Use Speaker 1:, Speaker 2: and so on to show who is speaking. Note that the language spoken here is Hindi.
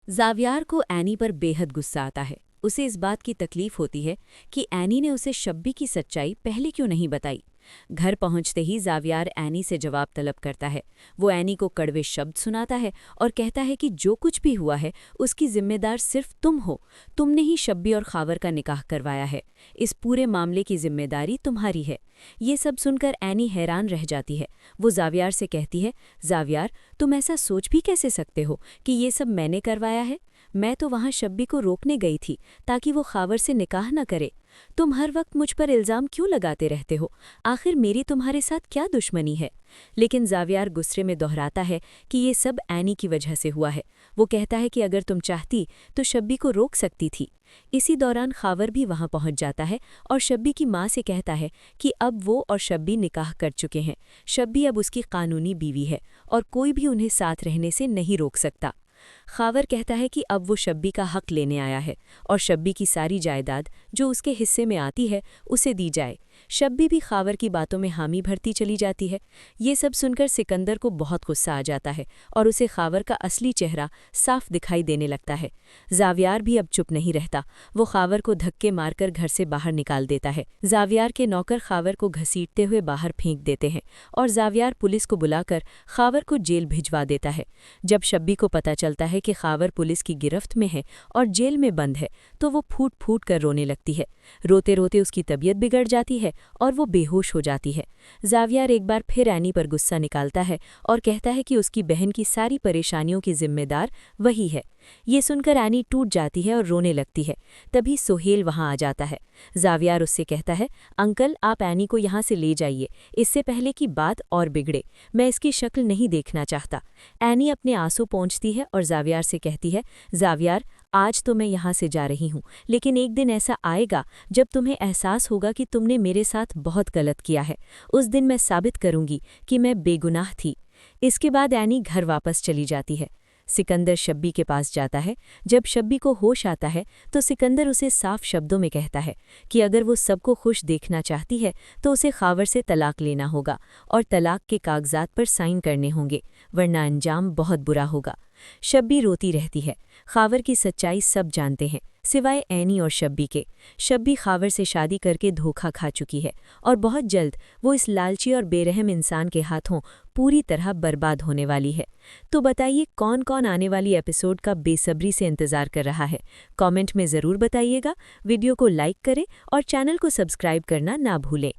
Speaker 1: ज़ावियार को एनी पर बेहद गुस्सा आता है। उसे इस बात की तकलीफ होती है कि एनी ने उसे शब्बी की सच्चाई पहले क्यों नहीं बताई। घर पहुंचते ही ज़ावियार एनी से जवाब तलब करता है। वो एनी को कड़वे शब्द सुनाता है और कहता है कि जो कुछ भी हुआ है उसकी जिम्मेदार सिर्फ तुम हो। तुमने ही शब्बी और खावर का निकाह करवाया है। इस पूरे मामले की जिम्मेदारी तुम्हारी है। ये सब सुनकर एनी हैरान रह जाती है। वो ज़ावियार से कहती है, ज़ावियार, तुम ऐसा सोच भी कैसे सकते हो कि ये सब मैंने करवाया है? मैं तो वहाँ शब्बी को रोकने गई थी ताकि वो खावर से निकाह न करे। तुम हर वक्त मुझ पर इल्ज़ाम क्यों लगाते रहते हो? आखिर मेरी तुम्हारे साथ क्या दुश्मनी है? लेकिन ज़ावियार गुस्से में दोहराता है कि ये सब एनी की वजह से हुआ है। वो कहता है कि अगर तुम चाहती तो शब्बी को रोक सकती थी। इसी दौरान खावर भी वहां पहुंच जाता है और शब्बी की माँ से कहता है कि अब वो और शब्बी निकाह कर चुके हैं। शब्बी अब उसकी कानूनी बीवी है और कोई भी उन्हें साथ रहने से नहीं रोक सकता। खावर कहता है कि अब वो शब्बी का हक लेने आया है और शब्बी की सारी जायदाद जो उसके हिस्से में आती है उसे दी जाए। शब्बी भी खावर की बातों में हामी भरती चली जाती है। ये सब सुनकर सिकंदर को बहुत गुस्सा आ जाता है और उसे खावर का असली चेहरा साफ दिखाई देने लगता है। ज़ावियार भी अब चुप नहीं रहता। वो खावर को धक्के मारकर घर से बाहर निकाल देता है। ज़ावियार के नौकर खावर को घसीटते हुए बाहर फेंक देते हैं और ज़ावियार पुलिस को बुलाकर खावर को जेल भिजवा देता है। जब शब्बी को पता चलता है कि खावर पुलिस की गिरफ्त में है और जेल में बंद है तो वो फूट फूट कर रोने लगती है। रोते रोते उसकी तबीयत बिगड़ जाती है और वो बेहोश हो जाती है। ज़ावियार एक बार फिर एनी पर गुस्सा निकालता है और कहता है कि उसकी बहन की सारी परेशानियों की जिम्मेदार वही है। ये सुनकर एनी टूट जाती है और रोने लगती है। तभी सोहेल वहां आ जाता है। ज़ावियार उससे कहता है, अंकल, आप एनी को यहाँ से ले जाइए, इससे पहले कि बात और बिगड़े। मैं इसकी शक्ल नहीं देखना चाहता। एनी अपने आंसू पोंछती है और ज़ावियार से कहती है, ज़ावियार, आज तो मैं यहाँ से जा रही हूँ, लेकिन एक दिन ऐसा आएगा जब तुम्हें एहसास होगा कि तुमने मेरे साथ बहुत गलत किया है। उस दिन मैं साबित करूंगी कि मैं बेगुनाह थी। इसके बाद एनी घर वापस चली जाती है। सिकंदर शब्बी के पास जाता है। जब शब्बी को होश आता है तो सिकंदर उसे साफ शब्दों में कहता है कि अगर वो सबको खुश देखना चाहती है तो उसे खावर से तलाक लेना होगा और तलाक के कागजात पर साइन करने होंगे, वरना अंजाम बहुत बुरा होगा। शब्बी रोती रहती है। खावर की सच्चाई सब जानते हैं सिवाय एनी और शब्बी के। शब्बी खावर से शादी करके धोखा खा चुकी है और बहुत जल्द वो इस लालची और बेरहम इंसान के हाथों पूरी तरह बर्बाद होने वाली है। तो बताइए कौन कौन आने वाली एपिसोड का बेसब्री से इंतज़ार कर रहा है? कमेंट में ज़रूर बताइएगा। वीडियो को लाइक करें और चैनल को सब्सक्राइब करना ना भूलें।